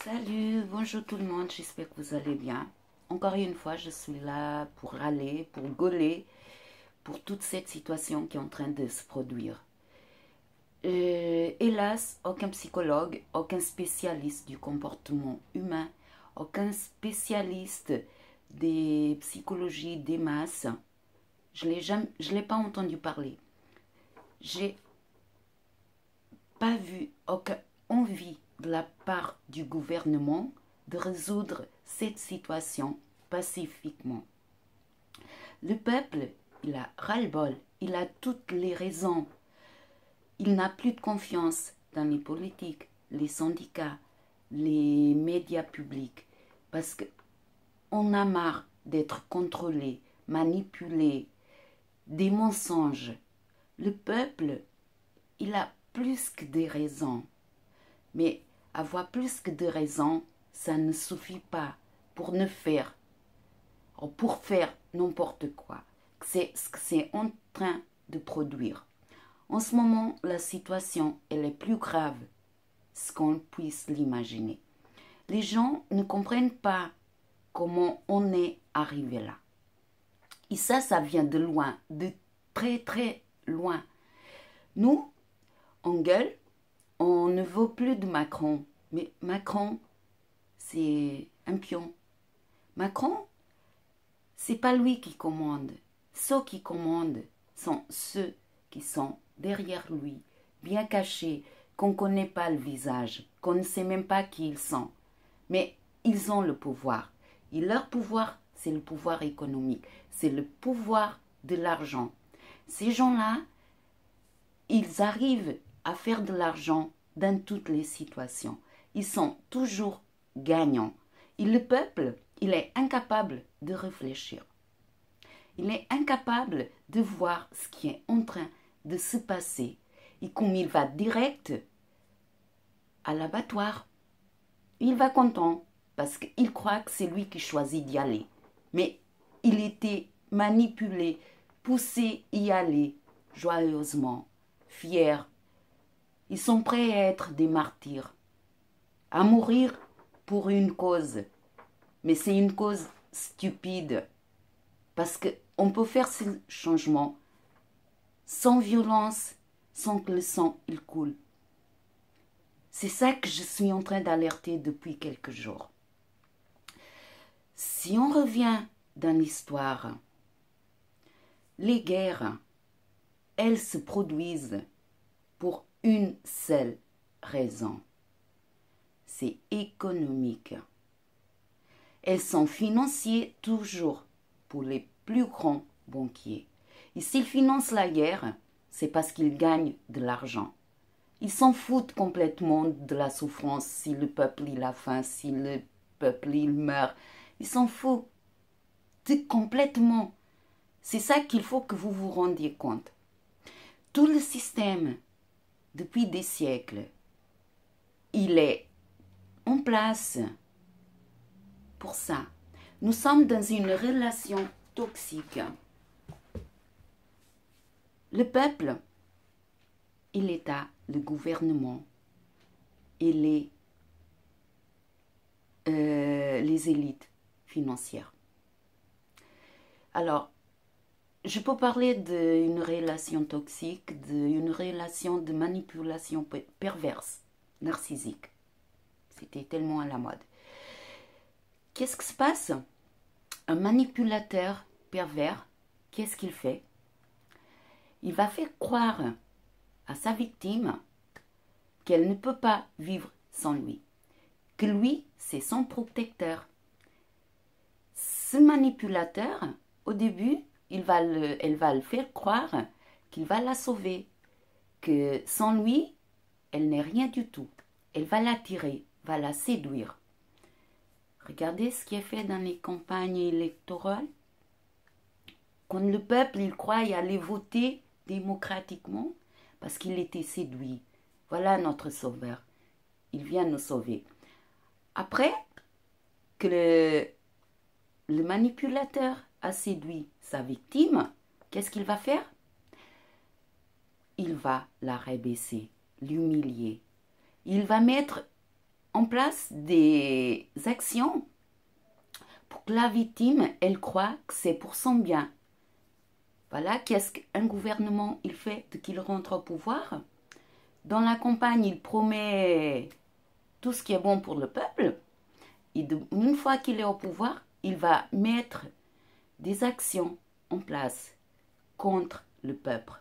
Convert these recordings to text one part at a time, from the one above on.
Salut, bonjour tout le monde, j'espère que vous allez bien. Encore une fois, je suis là pour râler, pour gauler, pour toute cette situation qui est en train de se produire. Hélas, aucun psychologue, aucun spécialiste du comportement humain, aucun spécialiste des psychologies des masses, je l'ai pas entendu parler. J'ai pas vu aucune envie de la part du gouvernement de résoudre cette situation pacifiquement. Le peuple, il a ras-le-bol, il a toutes les raisons. Il n'a plus de confiance dans les politiques, les syndicats, les médias publics, parce qu'on a marre d'être contrôlé, manipulé, des mensonges. Le peuple, il a plus que des raisons. Mais avoir plus que des raisons, ça ne suffit pas pour ne faire, ou pour faire n'importe quoi. C'est ce que c'est en train de produire. En ce moment, la situation, elle est plus grave ce qu'on puisse l'imaginer. Les gens ne comprennent pas comment on est arrivé là. Et ça vient de loin, de très très loin. Nous, on gueule, on ne veut plus de Macron. Mais Macron, c'est un pion. Macron, c'est pas lui qui commande. Ceux qui commandent sont ceux qui sont derrière lui, bien cachés, qu'on ne connaît pas le visage, qu'on ne sait même pas qui ils sont. Mais ils ont le pouvoir. Et leur pouvoir, c'est le pouvoir économique. C'est le pouvoir de l'argent. Ces gens-là, ils arrivent à faire de l'argent dans toutes les situations. Ils sont toujours gagnants. Et le peuple, il est incapable de réfléchir. Il est incapable de voir ce qui est en train de se passer. Et comme il va direct à l'abattoir, il va content parce qu'il croit que c'est lui qui choisit d'y aller. Mais il était manipulé, poussé y aller joyeusement, fier. Ils sont prêts à être des martyrs, à mourir pour une cause. Mais c'est une cause stupide. Parce qu'on peut faire ce changement sans violence, sans que le sang il coule. C'est ça que je suis en train d'alerter depuis quelques jours. Si on revient dans l'histoire, les guerres, elles se produisent pour une seule raison. C'est économique. Elles sont financées toujours pour les plus grands banquiers. Et s'ils financent la guerre, c'est parce qu'ils gagnent de l'argent. Ils s'en foutent complètement de la souffrance, si le peuple il a faim, si le peuple il meurt. Ils s'en foutent complètement. C'est ça qu'il faut que vous vous rendiez compte. Tout le système, depuis des siècles, il est en place pour ça. Nous sommes dans une relation toxique. Le peuple et l'État, le gouvernement et les élites financières. Alors, je peux parler d'une relation toxique, d'une relation de manipulation perverse, narcissique. C'était tellement à la mode. Qu'est-ce qui se passe? Un manipulateur pervers, qu'est-ce qu'il fait? Il va faire croire à sa victime qu'elle ne peut pas vivre sans lui, que lui, c'est son protecteur. Ce manipulateur, au début, elle va le faire croire qu'il va la sauver, que sans lui, elle n'est rien du tout. Elle va l'attirer, va la séduire. Regardez ce qui est fait dans les campagnes électorales. Quand le peuple, il croit y aller voter démocratiquement parce qu'il était séduit. Voilà notre sauveur. Il vient nous sauver. Après que le manipulateur a séduit sa victime, qu'est-ce qu'il va faire? Il va la rabaisser, l'humilier. Il va mettre en place des actions pour que la victime, elle croit que c'est pour son bien. Voilà, qu'est-ce qu'un gouvernement il fait dès qu'il rentre au pouvoir? Dans la campagne, il promet tout ce qui est bon pour le peuple. Et une fois qu'il est au pouvoir, il va mettre des actions en place contre le peuple.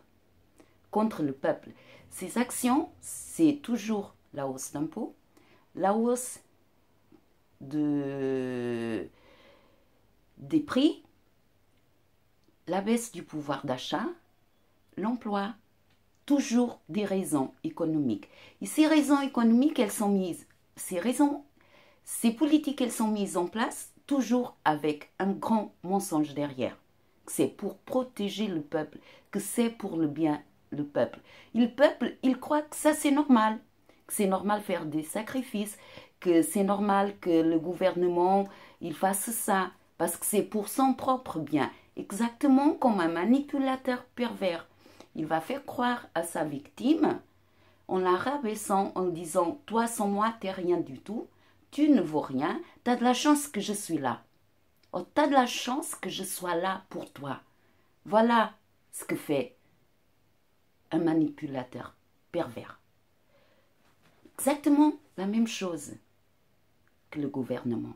Contre le peuple. Ces actions, c'est toujours la hausse d'impôts, la hausse des prix, la baisse du pouvoir d'achat, l'emploi, toujours des raisons économiques. Et ces raisons économiques, elles sont mises, ces politiques, elles sont mises en place toujours avec un grand mensonge derrière. C'est pour protéger le peuple, que c'est pour le bien du peuple. Et le peuple, il croit que ça c'est normal, que c'est normal faire des sacrifices, que c'est normal que le gouvernement, il fasse ça, parce que c'est pour son propre bien. Exactement comme un manipulateur pervers. Il va faire croire à sa victime, en la rabaissant, en disant « Toi sans moi, t'es rien du tout, tu ne vaux rien, t'as de la chance que je suis là. Oh, t'as de la chance que je sois là pour toi. » Voilà ce que fait un manipulateur pervers. Exactement la même chose que le gouvernement.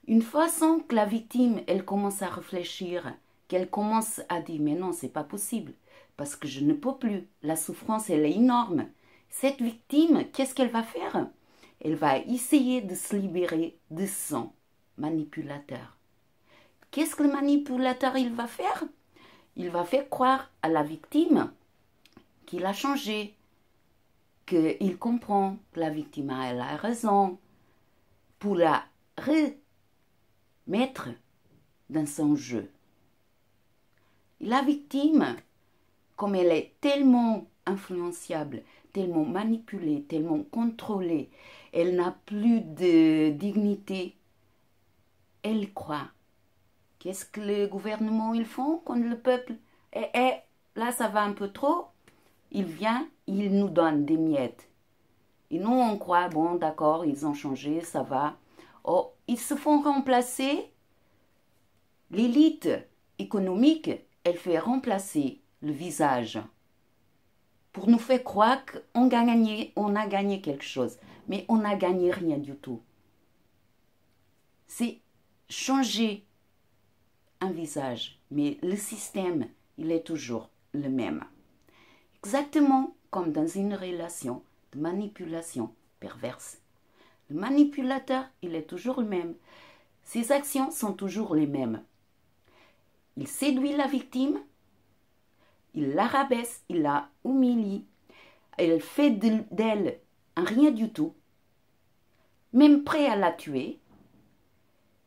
Une façon que la victime, elle commence à réfléchir, qu'elle commence à dire « Mais non, c'est pas possible, parce que je ne peux plus. La souffrance, elle est énorme. » Cette victime, qu'est-ce qu'elle va faire? Elle va essayer de se libérer de son manipulateur. Qu'est-ce que le manipulateur, il va faire? Il va faire croire à la victime qu'il a changé, qu'il comprend que la victime, elle a raison, pour la remettre dans son jeu. Et la victime, comme elle est tellement influenciable, tellement manipulée, tellement contrôlée, elle n'a plus de dignité, elle croit. Qu'est-ce que les gouvernements ils font quand le peuple là ça va un peu trop, il vient, il nous donne des miettes. Et nous on croit, bon d'accord, ils ont changé, ça va. Oh, ils se font remplacer, l'élite économique, elle fait remplacer le visage pour nous faire croire qu'on a gagné quelque chose. Mais on n'a gagné rien du tout. C'est changer un visage, mais le système, il est toujours le même. Exactement comme dans une relation de manipulation perverse. Le manipulateur, il est toujours le même. Ses actions sont toujours les mêmes. Il séduit la victime, il la rabaisse, il la humilie, il fait d'elle un rien du tout, même prêt à la tuer.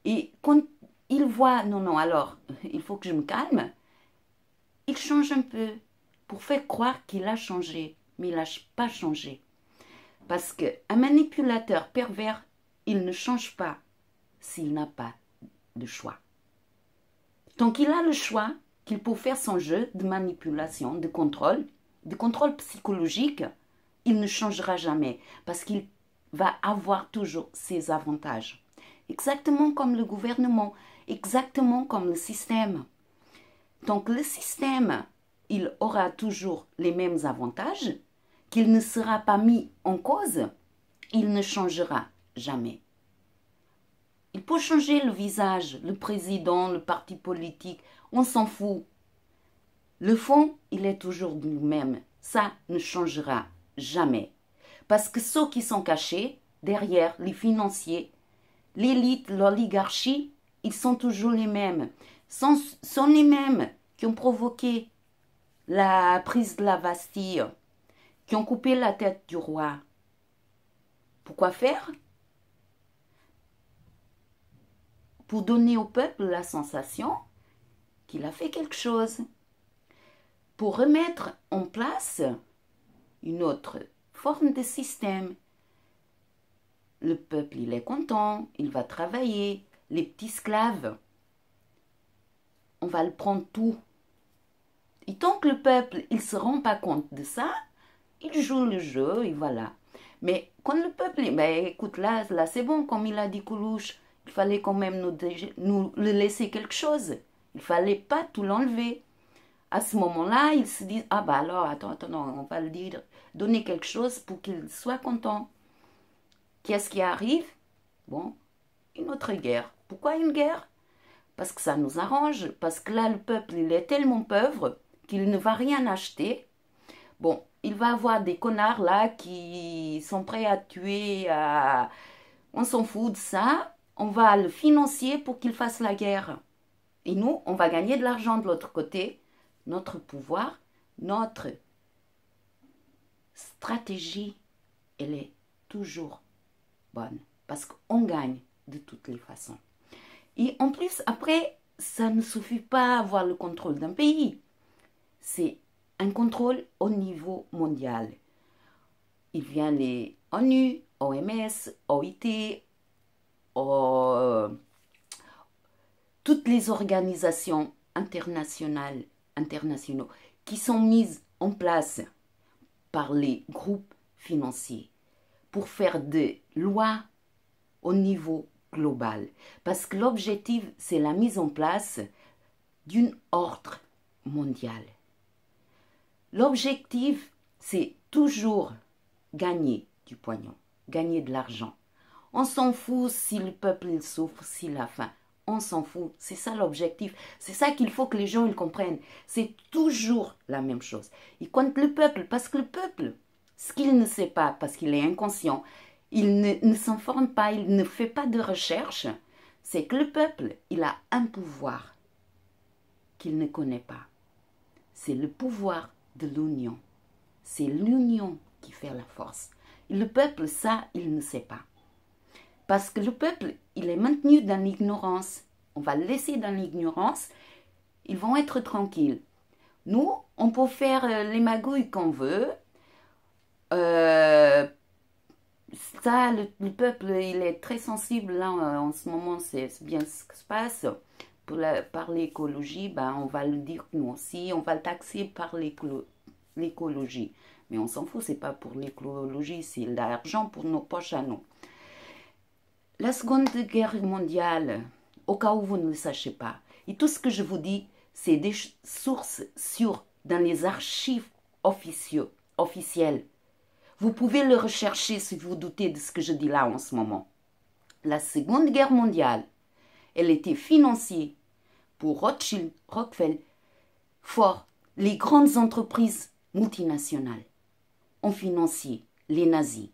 Et quand il voit, non, alors, il faut que je me calme, il change un peu pour faire croire qu'il a changé, mais il n'a pas changé. Parce qu'un manipulateur pervers, il ne change pas s'il n'a pas de choix. Tant qu'il a le choix, qu'il peut faire son jeu de manipulation, de contrôle psychologique, il ne changera jamais parce qu'il va avoir toujours ses avantages. Exactement comme le gouvernement, exactement comme le système. Donc le système, il aura toujours les mêmes avantages, qu'il ne sera pas mis en cause, il ne changera jamais. Il peut changer le visage, le président, le parti politique, on s'en fout. Le fond, il est toujours le même. Ça ne changera jamais. Parce que ceux qui sont cachés, derrière les financiers, l'élite, l'oligarchie, ils sont toujours les mêmes. Sont les mêmes qui ont provoqué la prise de la Bastille, qui ont coupé la tête du roi. Pourquoi faire? Pour donner au peuple la sensation qu'il a fait quelque chose. Pour remettre en place une autre forme de système. Le peuple, il est content, il va travailler. Les petits esclaves, on va le prendre tout. Et tant que le peuple, il ne se rend pas compte de ça, il joue le jeu et voilà. Mais quand le peuple, ben écoute, là c'est bon, comme il a dit Coluche, il fallait quand même nous le laisser quelque chose. Il fallait pas tout l'enlever. À ce moment-là, ils se disent, ah bah alors, attends, non, on va le dire, donner quelque chose pour qu'il soit content. Qu'est-ce qui arrive? Bon, une autre guerre. Pourquoi une guerre? Parce que ça nous arrange, parce que là, le peuple, il est tellement pauvre qu'il ne va rien acheter. Bon, il va avoir des connards là qui sont prêts à tuer, on s'en fout de ça. On va le financer pour qu'il fasse la guerre. Et nous, on va gagner de l'argent de l'autre côté. Notre pouvoir, notre stratégie, elle est toujours bonne. Parce qu'on gagne de toutes les façons. Et en plus, après, ça ne suffit pas à avoir le contrôle d'un pays. C'est un contrôle au niveau mondial. Il vient les ONU, OMS, OIT, toutes les organisations internationaux qui sont mises en place par les groupes financiers pour faire des lois au niveau global. Parce que l'objectif, c'est la mise en place d'un ordre mondial. L'objectif, c'est toujours gagner du pognon, gagner de l'argent. On s'en fout si le peuple il souffre, s'il a faim. On s'en fout. C'est ça l'objectif. C'est ça qu'il faut que les gens ils comprennent. C'est toujours la même chose. Il compte le peuple parce que le peuple, ce qu'il ne sait pas, parce qu'il est inconscient, il ne s'informe pas, il ne fait pas de recherche, c'est que le peuple, il a un pouvoir qu'il ne connaît pas. C'est le pouvoir de l'union. C'est l'union qui fait la force. Et le peuple, ça, il ne sait pas. Parce que le peuple, il est maintenu dans l'ignorance. On va le laisser dans l'ignorance. Ils vont être tranquilles. Nous, on peut faire les magouilles qu'on veut. Ça, le peuple, il est très sensible. Là, en ce moment, c'est bien ce qui se passe. Par l'écologie, ben, on va le dire nous aussi. On va le taxer par l'écologie. Mais on s'en fout, c'est pas pour l'écologie, c'est l'argent pour nos poches à nous. La Seconde Guerre mondiale, au cas où vous ne le sachiez pas, et tout ce que je vous dis, c'est des sources sûres dans les archives officielles. Vous pouvez le rechercher si vous doutez de ce que je dis là en ce moment. La Seconde Guerre mondiale, elle était financée pour Rothschild, Rockefeller, Ford, les grandes entreprises multinationales ont financé les nazis.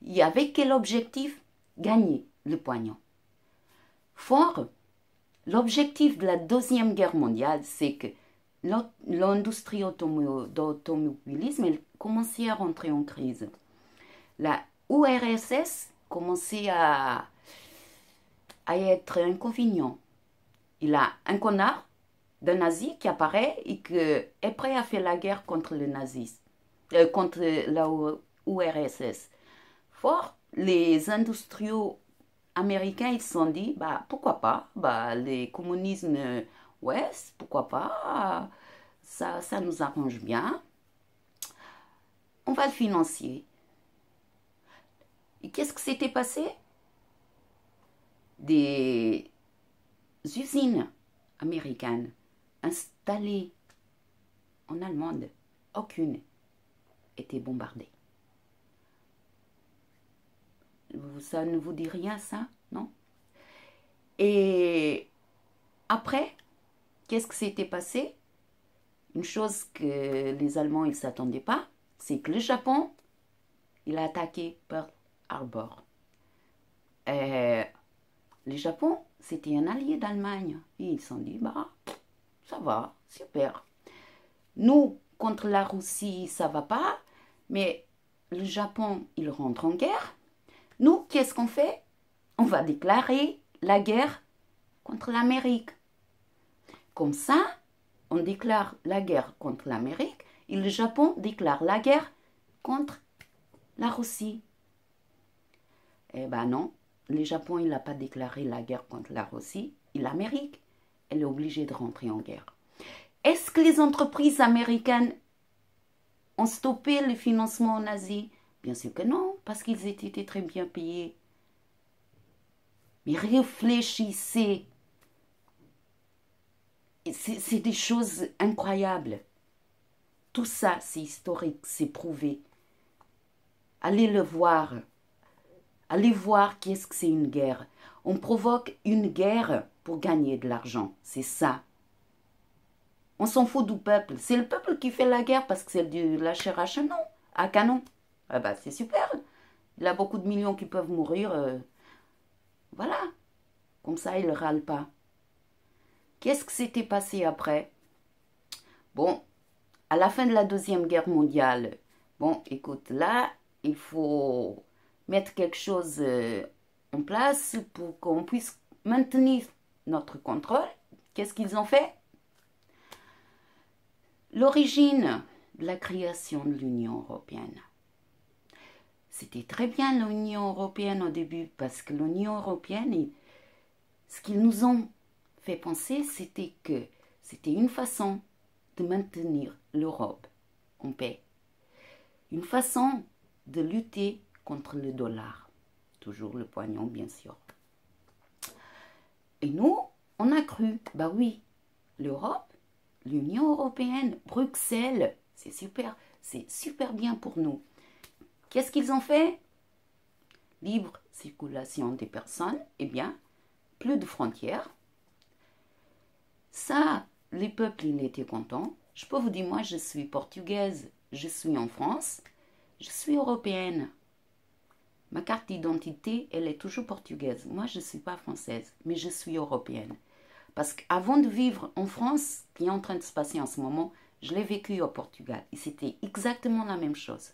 Et avec quel objectif? Gagner le pognon. Fort, l'objectif de la Deuxième Guerre mondiale, c'est que l'industrie d'automobilisme elle commençait à rentrer en crise. La URSS commençait à être inconvénient. Il a un connard d'un nazi qui apparaît et qui est prêt à faire la guerre contre le nazisme, contre la URSS. Fort, les industriaux américains, ils se sont dit, bah, pourquoi pas, bah, les communismes, ouais, pourquoi pas, ça nous arrange bien, on va le financer. Et qu'est-ce qui s'était passé? Des usines américaines installées en Allemagne, aucune était bombardée. Ça ne vous dit rien, ça? Non? Et après, qu'est-ce qui s'était passé? Une chose que les Allemands ne s'attendaient pas, c'est que le Japon, il a attaqué Pearl Harbor. Le Japon, c'était un allié d'Allemagne. Et ils se sont dit, bah, ça va, super. Nous, contre la Russie, ça va pas, mais le Japon, il rentre en guerre. Nous, qu'est-ce qu'on fait? On va déclarer la guerre contre l'Amérique. Comme ça, on déclare la guerre contre l'Amérique et le Japon déclare la guerre contre la Russie. Eh ben non, le Japon, il n'a pas déclaré la guerre contre la Russie et l'Amérique, elle est obligée de rentrer en guerre. Est-ce que les entreprises américaines ont stoppé le financement aux nazis? Bien sûr que non, parce qu'ils étaient très bien payés. Mais réfléchissez. C'est des choses incroyables. Tout ça, c'est historique, c'est prouvé. Allez le voir. Allez voir qu'est-ce que c'est une guerre. On provoque une guerre pour gagner de l'argent. C'est ça. On s'en fout du peuple. C'est le peuple qui fait la guerre parce que c'est de la chair à canon. Ah bah c'est super. Il y a beaucoup de millions qui peuvent mourir. Voilà. Comme ça, ils ne râlent pas. Qu'est-ce que s'était passé après? Bon, à la fin de la Deuxième Guerre mondiale, bon, écoute, là, il faut mettre quelque chose en place pour qu'on puisse maintenir notre contrôle. Qu'est-ce qu'ils ont fait? L'origine de la création de l'Union européenne. C'était très bien l'Union européenne au début, parce que l'Union européenne, ce qu'ils nous ont fait penser, c'était que c'était une façon de maintenir l'Europe en paix. Une façon de lutter contre le dollar. Toujours le pognon, bien sûr. Et nous, on a cru, bah oui, l'Europe, l'Union européenne, Bruxelles, c'est super bien pour nous. Qu'est-ce qu'ils ont fait? Libre circulation des personnes, eh bien, plus de frontières. Ça, les peuples, ils étaient contents. Je peux vous dire, moi, je suis portugaise, je suis en France, je suis européenne. Ma carte d'identité, elle est toujours portugaise. Moi, je ne suis pas française, mais je suis européenne. Parce qu'avant de vivre en France, qui est en train de se passer en ce moment, je l'ai vécu au Portugal. Et c'était exactement la même chose.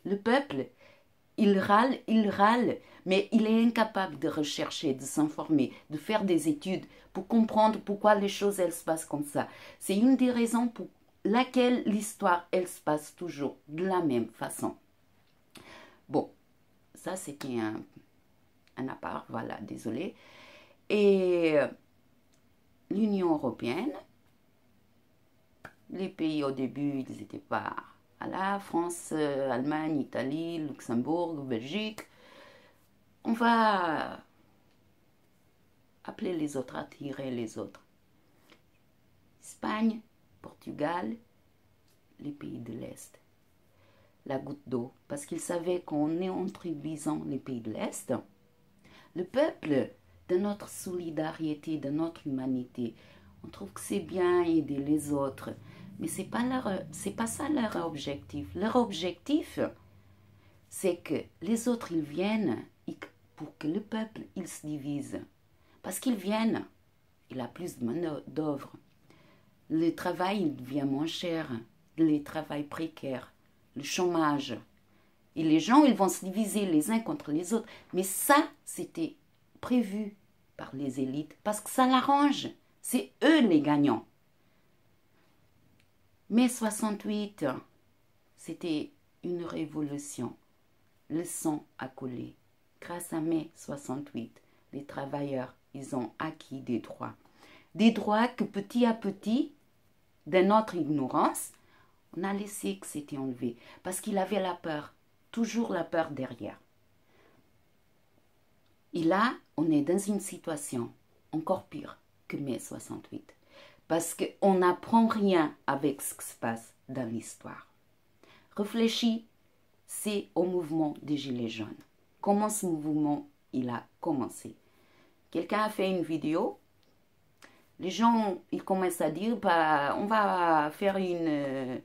Le peuple, il râle, mais il est incapable de rechercher, de s'informer, de faire des études pour comprendre pourquoi les choses, elles se passent comme ça. C'est une des raisons pour laquelle l'histoire, elle se passe toujours de la même façon. Bon, ça c'était un à part, voilà, désolé. Et l'Union européenne, les pays au début, ils n'étaient pas à la France, Allemagne, Italie, Luxembourg, Belgique. On va appeler les autres, attirer les autres. Espagne, Portugal, les pays de l'Est. La goutte d'eau, parce qu'ils savaient qu'en introduisant les pays de l'Est, le peuple, de notre solidarité, de notre humanité, on trouve que c'est bien aider les autres, mais c'est pas ça leur objectif. Leur objectif, c'est que les autres, ils viennent pour que le peuple, il se divise. Parce qu'ils viennent, il a plus de main-d'œuvre. Le travail, il devient moins cher. Le travail précaire, le chômage. Et les gens, ils vont se diviser les uns contre les autres. Mais ça, c'était prévu par les élites parce que ça l'arrange. C'est eux les gagnants. Mai 68, c'était une révolution. Le sang a coulé. Grâce à mai 68, les travailleurs, ils ont acquis des droits. Des droits que petit à petit, de notre ignorance, on a laissé que c'était enlevé. Parce qu'il avait la peur. Toujours la peur derrière. Et là, on est dans une situation encore pire que mai 68. Parce qu'on n'apprend rien avec ce qui se passe dans l'histoire. Réfléchis, c'est au mouvement des Gilets jaunes. Comment ce mouvement, il a commencé? Quelqu'un a fait une vidéo. Les gens, ils commencent à dire, bah, on va faire une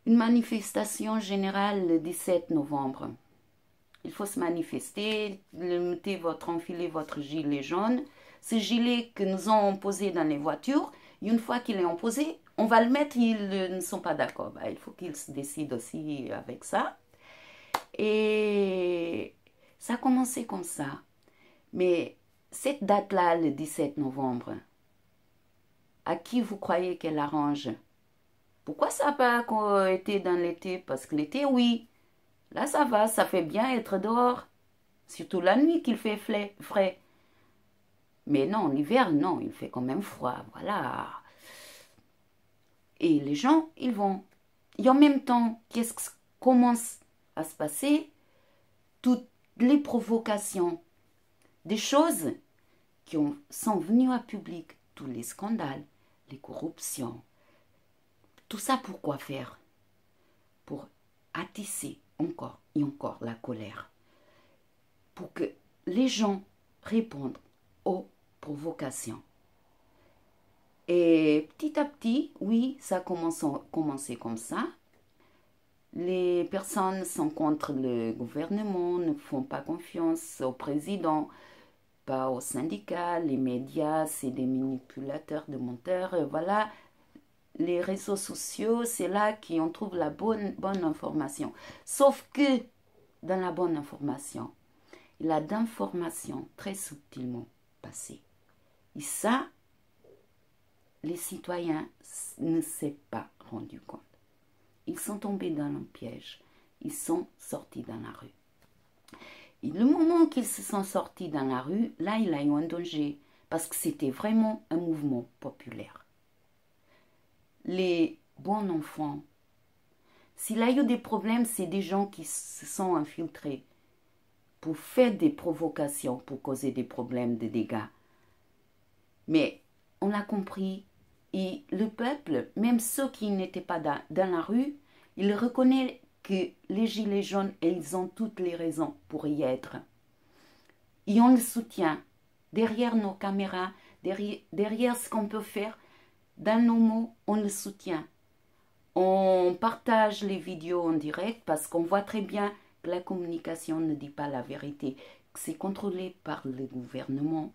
manifestation générale le 17 novembre. Il faut se manifester, enfilez votre gilet jaune. Ce gilet que nous ont posé dans les voitures, une fois qu'il est posé, on va le mettre, ils ne sont pas d'accord. Il faut qu'ils se décident aussi avec ça. Et ça a commencé comme ça. Mais cette date-là, le 17 novembre, à qui vous croyez qu'elle arrange? Pourquoi ça n'a pas été dans l'été? Parce que l'été, oui. Là, ça va, ça fait bien être dehors. Surtout la nuit qu'il fait frais. Mais non, l'hiver, non, il fait quand même froid, voilà. Et les gens, ils vont. Et en même temps, qu'est-ce qui commence à se passer, toutes les provocations, des choses sont venues à public, tous les scandales, les corruptions. Tout ça pour quoi faire? Pour attiser encore et encore la colère. Pour que les gens répondent aux provocations. Et petit à petit, oui, ça a commencé comme ça. Les personnes sont contre le gouvernement, ne font pas confiance au président, pas aux syndicats, les médias, c'est des manipulateurs, des menteurs. Et voilà, les réseaux sociaux, c'est là qu'on trouve la bonne information. Sauf que dans la bonne information, il a d'informations très subtilement passées. Et ça, les citoyens ne s'est pas rendu compte. Ils sont tombés dans un piège. Ils sont sortis dans la rue. Et le moment qu'ils se sont sortis dans la rue, là, il a eu un danger. Parce que c'était vraiment un mouvement populaire. Les bons enfants, s'il a eu des problèmes, c'est des gens qui se sont infiltrés pour faire des provocations, pour causer des problèmes, des dégâts. Mais on a compris. Et le peuple, même ceux qui n'étaient pas dans la rue, il reconnaît que les gilets jaunes, ils ont toutes les raisons pour y être. Et on le soutient. Derrière nos caméras, derrière ce qu'on peut faire, dans nos mots, on le soutient. On partage les vidéos en direct parce qu'on voit très bien que la communication ne dit pas la vérité, que c'est contrôlé par le gouvernement.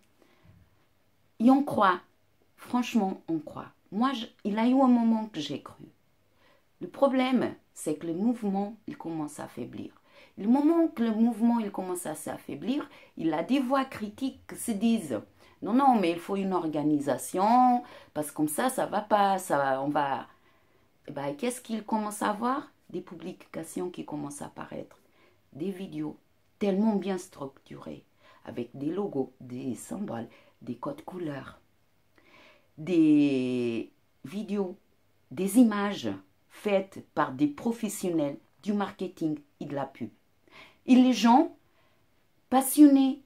Et on croit. Franchement, on croit. Moi, il a eu un moment que j'ai cru. Le problème, c'est que le mouvement, il commence à affaiblir. Le moment que le mouvement, il commence à s'affaiblir, il a des voix critiques qui se disent « Non, non, mais il faut une organisation, parce que comme ça va pas, on va... » Et ben, qu'est-ce qu'il commence à avoir? Des publications qui commencent à apparaître. Des vidéos tellement bien structurées, avec des logos, des symboles, des codes couleurs. Des vidéos, des images faites par des professionnels du marketing et de la pub. Et les gens passionnés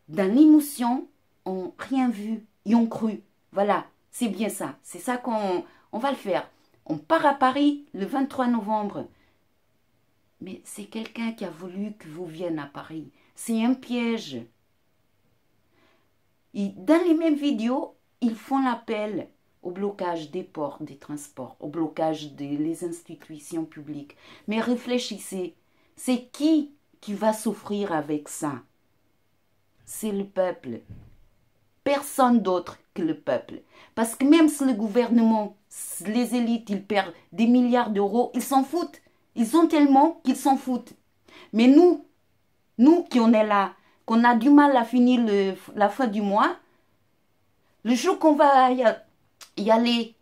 dans l'émotion ont rien vu et ont cru. Voilà, c'est bien ça. C'est ça qu'on va le faire. On part à Paris le 23 novembre. Mais c'est quelqu'un qui a voulu que vous veniez à Paris. C'est un piège. Et dans les mêmes vidéos, ils font l'appel au blocage des ports, des transports, au blocage des institutions publiques. Mais réfléchissez, c'est qui va souffrir avec ça? C'est le peuple. Personne d'autre que le peuple. Parce que même si le gouvernement, les élites, ils perdent des milliards d'euros, ils s'en foutent. Ils ont tellement qu'ils s'en foutent. Mais nous qui on est là, qu'on a du mal à finir la fin du mois, le jour qu'on va y aller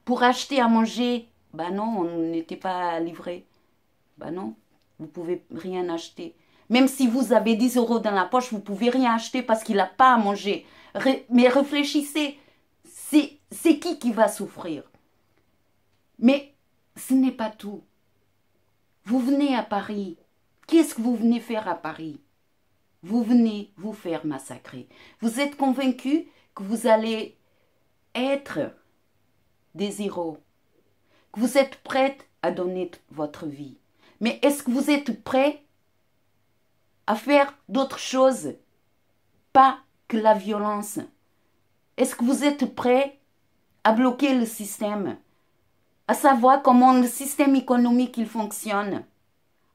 pour acheter à manger, ben non, on n'était pas livré. Ben non, vous ne pouvez rien acheter. Même si vous avez 10 € dans la poche, vous ne pouvez rien acheter parce qu'il n'a pas à manger. Mais réfléchissez, c'est qui va souffrir? Mais ce n'est pas tout. Vous venez à Paris. Qu'est-ce que vous venez faire à Paris? Vous venez vous faire massacrer. Vous êtes convaincus que vous allez être des héros, que vous êtes prêts à donner votre vie. Mais est-ce que vous êtes prêts à faire d'autres choses, pas que la violence? Est-ce que vous êtes prêts à bloquer le système, à savoir comment le système économique il fonctionne,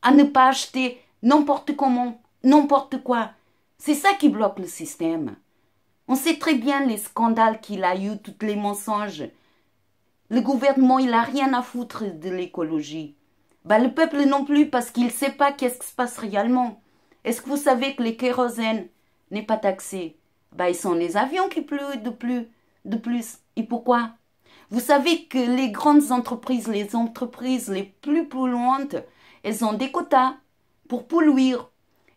à ne pas acheter n'importe comment, n'importe quoi? C'est ça qui bloque le système. On sait très bien les scandales qu'il a eu, tous les mensonges. Le gouvernement, il n'a rien à foutre de l'écologie. Ben, le peuple non plus, parce qu'il ne sait pas qu'est-ce qui se passe réellement. Est-ce que vous savez que le kérosène n'est pas taxé? Ben, ils sont les avions qui polluent de plus. Et pourquoi? Vous savez que les grandes entreprises, les entreprises les plus polluantes, elles ont des quotas pour polluer.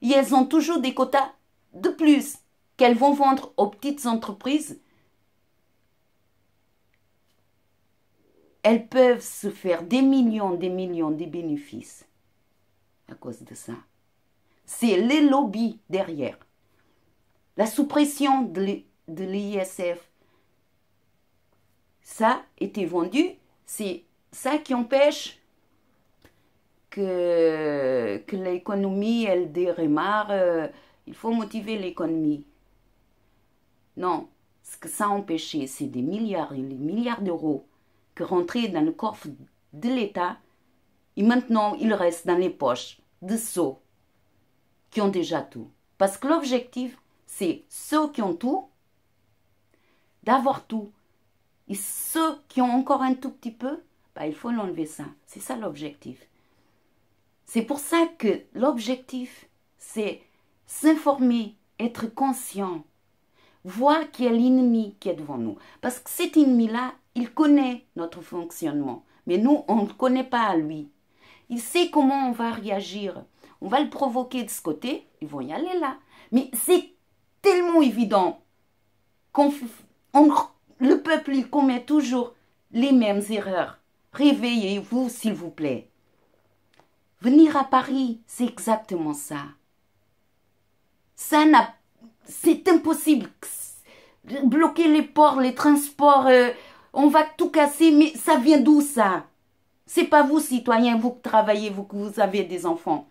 Et elles ont toujours des quotas de plus qu'elles vont vendre aux petites entreprises. Elles peuvent se faire des millions de bénéfices. à cause de ça. C'est les lobbies derrière. La suppression de l'ISF, ça a été vendu. C'est ça qui empêche que l'économie, elle démarre. Il faut motiver l'économie. Non, ce que ça a empêché, c'est des milliards et des milliards d'euros qui rentraient dans le coffre de l'État et maintenant, ils restent dans les poches de ceux qui ont déjà tout. Parce que l'objectif, c'est ceux qui ont tout, d'avoir tout. Et ceux qui ont encore un tout petit peu, il faut l'enlever ça. C'est ça l'objectif. C'est pour ça que l'objectif, c'est s'informer, être conscient, voir qui est l'ennemi qui est devant nous. Parce que cet ennemi-là, il connaît notre fonctionnement. Mais nous, on ne le connaît pas à lui. Il sait comment on va réagir. On va le provoquer de ce côté, ils vont y aller là. Mais c'est tellement évident le peuple, il commet toujours les mêmes erreurs. Réveillez-vous, s'il vous plaît. Venir à Paris, c'est exactement ça. C'est impossible. Bloquer les ports, les transports, on va tout casser, mais ça vient d'où ça? C'est pas vous, citoyens, vous qui travaillez, vous que vous avez des enfants.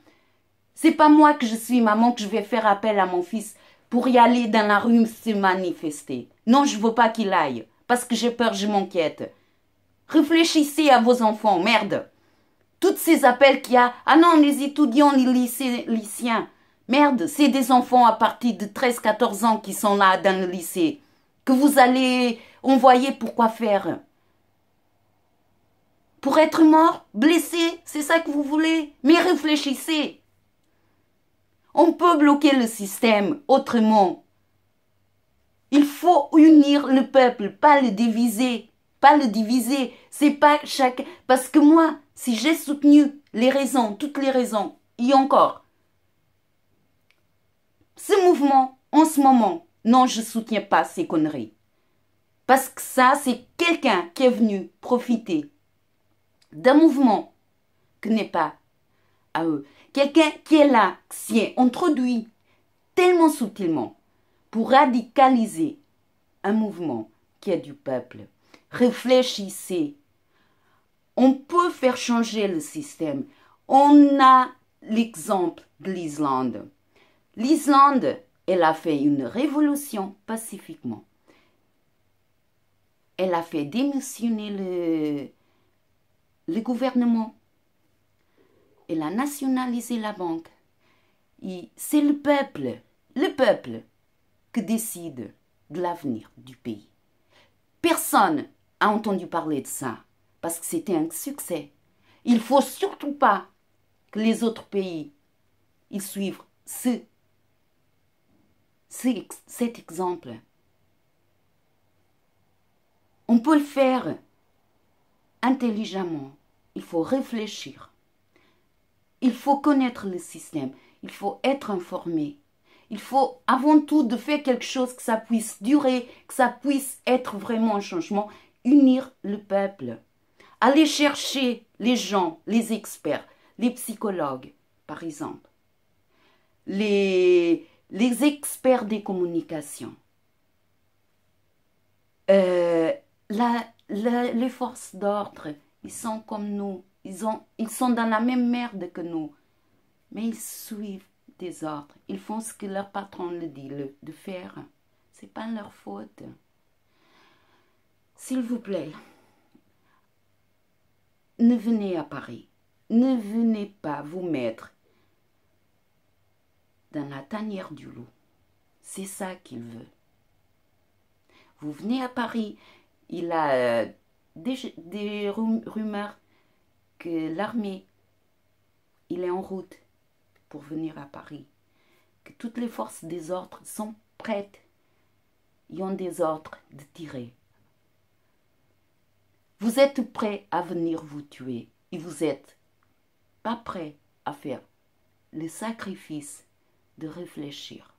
C'est pas moi que je suis maman que je vais faire appel à mon fils pour y aller dans la rue se manifester. Non, je veux pas qu'il aille, parce que j'ai peur, je m'inquiète. Réfléchissez à vos enfants, merde. Tous ces appels qu'il y a, ah non, les étudiants, les lycéens, merde, c'est des enfants à partir de 13-14 ans qui sont là dans le lycée, que vous allez envoyer pour quoi faire? Pour être mort, blessé, c'est ça que vous voulez? Mais réfléchissez. On peut bloquer le système autrement. Il faut unir le peuple, pas le diviser. Pas le diviser. C'est pas chaque... Parce que moi, si j'ai soutenu les raisons, toutes les raisons, et encore, ce mouvement, en ce moment, non, je ne soutiens pas ces conneries. Parce que ça, c'est quelqu'un qui est venu profiter d'un mouvement qui n'est pas à eux. Quelqu'un qui est là, qui s'y est introduit tellement subtilement pour radicaliser un mouvement qui est du peuple. Réfléchissez. On peut faire changer le système. On a l'exemple de l'Islande. L'Islande, elle a fait une révolution pacifiquement. Elle a fait démissionner le gouvernement. Elle a nationalisé la banque. Et c'est le peuple qui décide de l'avenir du pays. Personne n'a entendu parler de ça parce que c'était un succès. Il ne faut surtout pas que les autres pays ils suivent cet exemple. On peut le faire intelligemment. Il faut réfléchir. Il faut connaître le système. Il faut être informé. Il faut avant tout de faire quelque chose que ça puisse durer, que ça puisse être vraiment un changement. Unir le peuple. Aller chercher les gens, les experts, les psychologues, par exemple. Les experts des communications. Les forces d'ordre, ils sont comme nous. Ils sont dans la même merde que nous. Mais ils suivent des ordres. Ils font ce que leur patron le dit de faire. Ce n'est pas leur faute. S'il vous plaît, ne venez à Paris. Ne venez pas vous mettre dans la tanière du loup. C'est ça qu'il veut. Vous venez à Paris, il a des rumeurs que l'armée, il est en route pour venir à Paris. Que toutes les forces des ordres sont prêtes. Ils ont des ordres de tirer. Vous êtes prêts à venir vous tuer et vous n'êtes pas prêts à faire le sacrifice de réfléchir.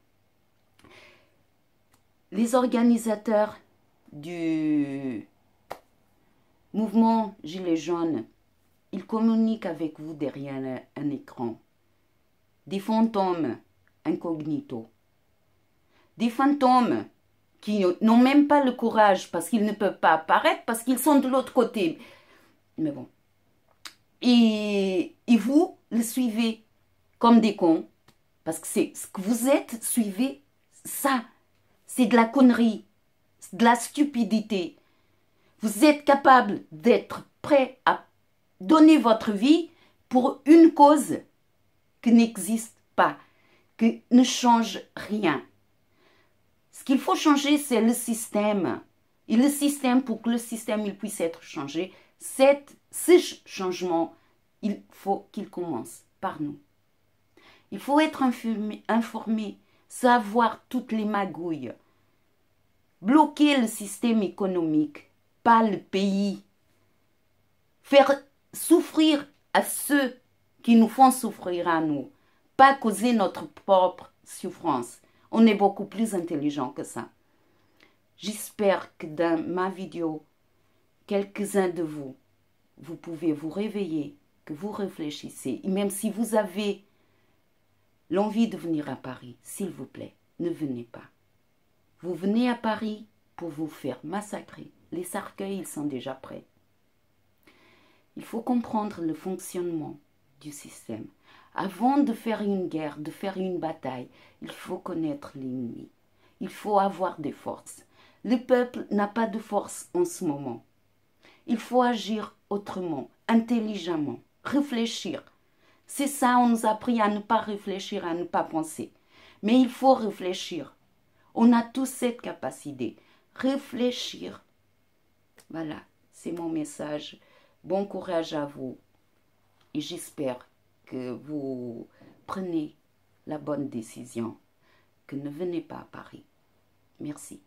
Les organisateurs du mouvement Gilets jaunes, ils communiquent avec vous derrière un écran. des fantômes incognito, des fantômes qui n'ont même pas le courage parce qu'ils ne peuvent pas apparaître, parce qu'ils sont de l'autre côté. Mais bon. Et vous le suivez comme des cons, parce que c'est ce que vous êtes, suivez ça. C'est de la connerie, de la stupidité. Vous êtes capable d'être prêt à donner votre vie pour une cause qui n'existe pas, qui ne change rien. Ce qu'il faut changer, c'est le système. Et le système, pour que le système il puisse être changé, ce changement, il faut qu'il commence par nous. Il faut être informé, savoir toutes les magouilles, bloquer le système économique, pas le pays, faire souffrir à ceux qui nous font souffrir à nous, pas causer notre propre souffrance. On est beaucoup plus intelligent que ça. J'espère que dans ma vidéo, quelques-uns de vous, vous pouvez vous réveiller, que vous réfléchissez. Et même si vous avez l'envie de venir à Paris, s'il vous plaît, ne venez pas. Vous venez à Paris pour vous faire massacrer. Les cercueils, ils sont déjà prêts. Il faut comprendre le fonctionnement du système. Avant de faire une guerre, de faire une bataille, il faut connaître l'ennemi. Il faut avoir des forces. Le peuple n'a pas de force en ce moment. Il faut agir autrement, intelligemment, réfléchir. C'est ça, on nous a appris à ne pas réfléchir, à ne pas penser. Mais il faut réfléchir. On a tous cette capacité. Réfléchir. Voilà, c'est mon message. Bon courage à vous. Et j'espère que vous prenez la bonne décision, que ne venez pas à Paris. Merci.